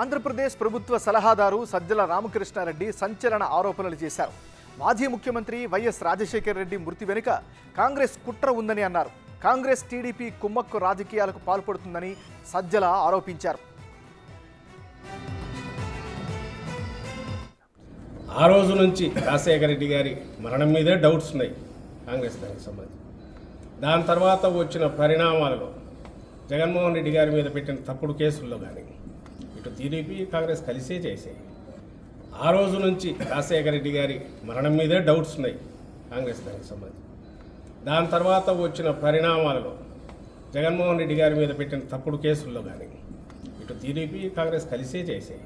ఆంధ్రప్రదేశ్ ప్రభుత్వ సలహాదారు సజ్జల రామకృష్ణారెడ్డి సంచలన ఆరోపణలు చేశారు. మాజీ ముఖ్యమంత్రి వైఎస్ రాజశేఖర రెడ్డి మృతి వెనుక కాంగ్రెస్ కుట్ర ఉందని అన్నారు. కాంగ్రెస్ టీడీపీ కుమ్మక్కు రాజకీయాలకు పాల్పడుతుందని సజ్జల ఆరోపించారు. ఆ రోజు నుంచి రాజశేఖర రెడ్డి గారి మరణం మీదే డౌట్స్ ఉన్నాయి కాంగ్రెస్ దానికి సంబంధించి. దాని తర్వాత వచ్చిన పరిణామాలలో జగన్మోహన్ రెడ్డి గారి మీద పెట్టిన తప్పుడు కేసుల్లో కానీ ఇటు టీడీపీ కాంగ్రెస్ కలిసే చేసాయి. ఆ రోజు నుంచి రాజశేఖర రెడ్డి గారి మరణం మీదే డౌట్స్ ఉన్నాయి కాంగ్రెస్ దానికి సంబంధించి. దాని తర్వాత వచ్చిన పరిణామాలలో జగన్మోహన్ రెడ్డి గారి మీద పెట్టిన తప్పుడు కేసుల్లో కానీ ఇటు టీడీపీ కాంగ్రెస్ కలిసే చేసాయి.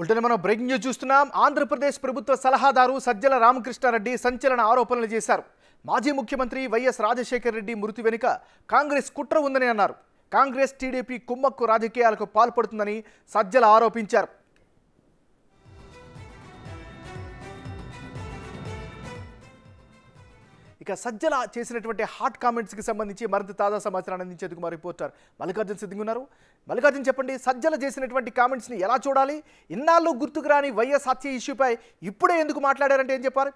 ఉల్టనే మనం బ్రేకింగ్ న్యూస్ చూస్తున్నాం. ఆంధ్రప్రదేశ్ ప్రభుత్వ సలహాదారు సజ్జల రామకృష్ణారెడ్డి సంచలన ఆరోపణలు చేశారు. మాజీ ముఖ్యమంత్రి వైఎస్ రాజశేఖర రెడ్డి మృతి వెనుక కాంగ్రెస్ కుట్ర ఉందని అన్నారు. కాంగ్రెస్ టీడీపీ కుమ్మక్కు రాజకీయాలకు పాల్పడుతుందని సజ్జల ఆరోపించారు. ఇక సజ్జల చేసినటువంటి హాట్ కామెంట్స్కి సంబంధించి మరింత తాజా సమాచారాన్ని అందించేందుకు మా రిపోర్టర్ మల్లికార్జున్ సిద్ధంగా ఉన్నారు. మల్లికార్జున్, చెప్పండి, సజ్జల చేసినటువంటి కామెంట్స్ని ఎలా చూడాలి? ఇన్నాళ్ళు గుర్తుకు రాని వైఎస్ హత్య ఇష్యూపై ఇప్పుడే ఎందుకు మాట్లాడారంటే ఏం చెప్పారు?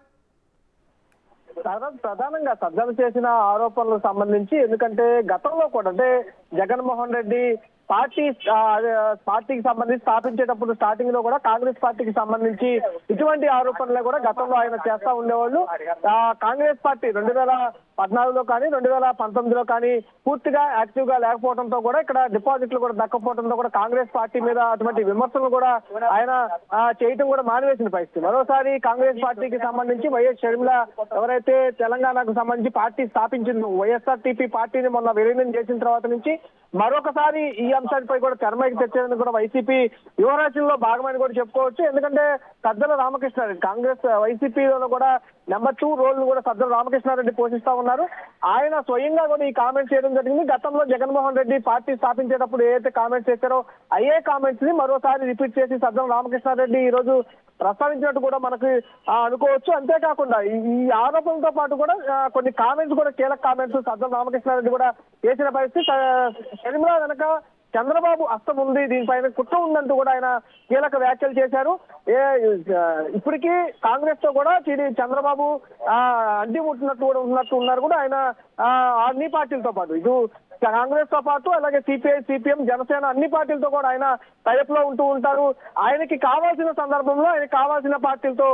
ప్రధానంగా సజ్జల చేసిన ఆరోపణలకు సంబంధించి, ఎందుకంటే గతంలో కూడా అంటే జగన్మోహన్ రెడ్డి పార్టీకి సంబంధించి స్థాపించేటప్పుడు స్టార్టింగ్ లో కూడా కాంగ్రెస్ పార్టీకి సంబంధించి ఇటువంటి ఆరోపణలు కూడా గతంలో ఆయన చేస్తా ఉండేవాళ్ళు. కాంగ్రెస్ పార్టీ 2014లో కానీ 2019లో కానీ పూర్తిగా యాక్టివ్ గా లేకపోవడంతో కూడా ఇక్కడ డిపాజిట్లు కూడా దక్కపోవడంతో కూడా కాంగ్రెస్ పార్టీ మీద అటువంటి విమర్శలు కూడా ఆయన చేయటం కూడా మానివేసిన పరిస్థితి. మరోసారి కాంగ్రెస్ పార్టీకి సంబంధించి వైఎస్ షర్మిల ఎవరైతే తెలంగాణకు సంబంధించి పార్టీ స్థాపించిందో, వైఎస్ఆర్టీపీ పార్టీని మొన్న విలీనం చేసిన తర్వాత నుంచి మరొకసారి ఈ అంశాలపై కూడా తెరమైకి తెచ్చేందుకు కూడా వైసీపీ యువరాశుల్లో భాగమని కూడా చెప్పుకోవచ్చు. ఎందుకంటే సజ్జల రామకృష్ణారెడ్డి కాంగ్రెస్ వైసీపీలో కూడా నెంబర్ 2 రోల్ కూడా సజ్జల రామకృష్ణారెడ్డి పోషిస్తా ఉన్నారు. ఆయన స్వయంగా కూడా ఈ కామెంట్స్ చేయడం జరిగింది. గతంలో జగన్మోహన్ రెడ్డి పార్టీ స్థాపించేటప్పుడు ఏదైతే కామెంట్స్ చేశారో అయ్యే కామెంట్స్ ని మరోసారి రిపీట్ చేసి సజ్జల రామకృష్ణారెడ్డి ఈ రోజు ప్రస్తావించినట్టు కూడా మనకు అనుకోవచ్చు. అంతేకాకుండా ఈ ఆరోపణలతో పాటు కూడా కొన్ని కామెంట్స్ కూడా కీలక కామెంట్స్ సజ్జల రామకృష్ణారెడ్డి కూడా చేసిన పరిస్థితి. షర్మిల వెనక చంద్రబాబు హస్తం ఉంది, దీనిపైన కుట్ర ఉందంటూ కూడా ఆయన కీలక వ్యాఖ్యలు చేశారు. ఇప్పటికీ కాంగ్రెస్ తో కూడా చంద్రబాబు అంటిముట్టినట్టు కూడా ఉన్నారు కూడా ఆయన అన్ని పార్టీలతో పాటు, ఇటు కాంగ్రెస్ తో పాటు అలాగే సిపిఐ, సిపిఎం, జనసేన అన్ని పార్టీలతో కూడా ఆయన టైప్ లో ఉంటూ ఉంటారు. ఆయనకి కావాల్సిన సందర్భంలో ఆయన కావాల్సిన పార్టీలతో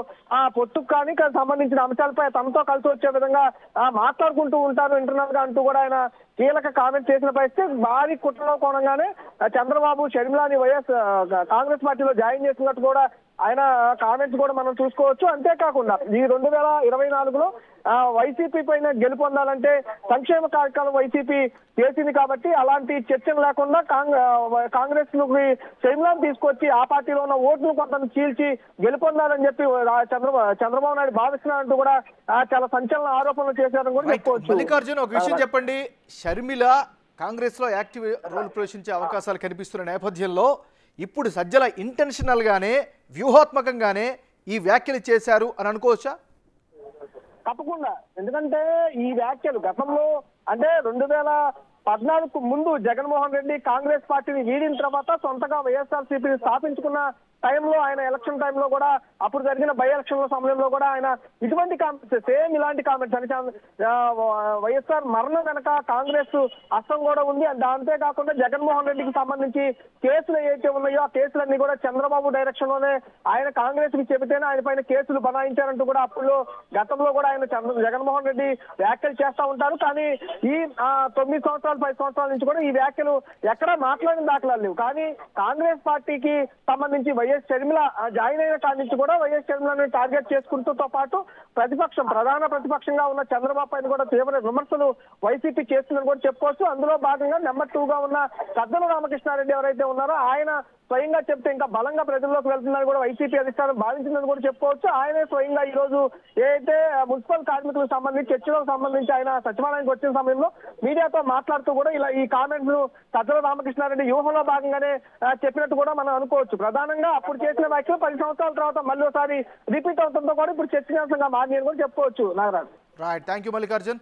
పొత్తుకు కానీ సంబంధించిన అంశాలపై తమతో కలిసి వచ్చే విధంగా మాట్లాడుకుంటూ ఉంటారు ఇంటర్నల్ గా అంటూ కూడా ఆయన కీలక కామెంట్ చేసిన పరిస్థితి. భారీ కుట్రలో కోణంగానే చంద్రబాబు షర్మిలాని వైఎస్ కాంగ్రెస్ పార్టీలో జాయిన్ చేసినట్టు కూడా ఆయన కామెంట్స్ కూడా మనం చూసుకోవచ్చు. అంతేకాకుండా ఈ 2024లో వైసీపీ పైన గెలుపొందాలంటే సంక్షేమ కార్యక్రమం వైసీపీ చేసింది కాబట్టి అలాంటి చర్చలు లేకుండా కాంగ్రెస్ షర్మిలాను తీసుకొచ్చి ఆ పార్టీలో ఉన్న ఓట్లు కొంత చీల్చి గెలుపొందాలని చెప్పి చంద్రబాబు నాయుడు భావిస్తున్నారంటూ కూడా చాలా సంచలన ఆరోపణలు చేశారని కూడా చెప్పుకోవచ్చు. మల్లికార్జున్, ఒక విషయం చెప్పండి, షర్మిల కాంగ్రెస్ లో యాక్టివ్ రోల్ పోషించే అవకాశాలు కనిపిస్తున్న నేపథ్యంలో ఇప్పుడు సజ్జల ఇంటెన్షనల్ గానే వ్యూహాత్మకంగానే ఈ వ్యాఖ్యలు చేశారు అని అనుకోవచ్చా? తప్పకుండా. ఎందుకంటే ఈ వ్యాఖ్యలు గతంలో అంటే 2014కు ముందు జగన్మోహన్ రెడ్డి కాంగ్రెస్ పార్టీని వీడిన తర్వాత సొంతగా వైఎస్ఆర్సీపీని స్థాపించుకున్న టైంలో ఆయన ఎలక్షన్ టైంలో కూడా అప్పుడు జరిగిన బై ఎలక్షన్ సమయంలో కూడా ఆయన ఇటువంటి కామెంట్స్, సేమ్ ఇలాంటి కామెంట్స్ అని వైఎస్ఆర్ మరణం వెనక కాంగ్రెస్ హస్తం కూడా ఉంది. అంతేకాకుండా జగన్మోహన్ రెడ్డికి సంబంధించి కేసులు ఏవైతే ఉన్నాయో ఆ కేసులన్నీ కూడా చంద్రబాబు డైరెక్షన్ లోనే ఆయన కాంగ్రెస్ కి చెబితేనే ఆయన పైన కేసులు బనాయించారంటూ కూడా అప్పుడు గతంలో కూడా ఆయన జగన్మోహన్ రెడ్డి వ్యాఖ్యలు చేస్తా ఉంటారు. కానీ ఈ 9 సంవత్సరాలు 10 సంవత్సరాల నుంచి కూడా ఈ వ్యాఖ్యలు ఎక్కడా మాట్లాడిన దాఖలాలు లేవు. కానీ కాంగ్రెస్ పార్టీకి సంబంధించి వైఎస్ షర్మిల జాయిన్ అయిన కాడి నుంచి కూడా వైఎస్ షర్మిలను టార్గెట్ చేసుకుంటూతో పాటు ప్రధాన ప్రతిపక్షంగా ఉన్న చంద్రబాబు పైన కూడా తీవ్ర విమర్శలు వైసీపీ చేస్తుందని కూడా చెప్పుకోవచ్చు. అందులో భాగంగా నెంబర్ 2గా ఉన్న సజ్జల రామకృష్ణారెడ్డి ఎవరైతే ఉన్నారో ఆయన స్వయంగా చెప్తే ఇంకా బలంగా ప్రజల్లోకి వెళ్తుందని కూడా వైసీపీ అధిష్టానం భావించిందని కూడా చెప్పుకోవచ్చు. ఆయనే స్వయంగా ఈ రోజు ఏదైతే మున్సిపల్ కార్మికులకు సంబంధించి చర్చలకు సంబంధించి ఆయన సచివాలయానికి వచ్చిన సమయంలో మీడియాతో మాట్లాడుతూ కూడా ఇలా ఈ కామెంట్స్ సజ్జల రామకృష్ణారెడ్డి వ్యూహంలో భాగంగానే చెప్పినట్టు కూడా మనం అనుకోవచ్చు. ప్రధానంగా అప్పుడు చేసిన వ్యాఖ్యలు 10 సంవత్సరాల తర్వాత మళ్ళీ ఒకసారి రిపీట్ అవుతుందో కూడా ఇప్పుడు చర్చనీయాంశంగా మారిందని కూడా చెప్పుకోవచ్చు. Nagaraj. Right, thank you Mallikarjun.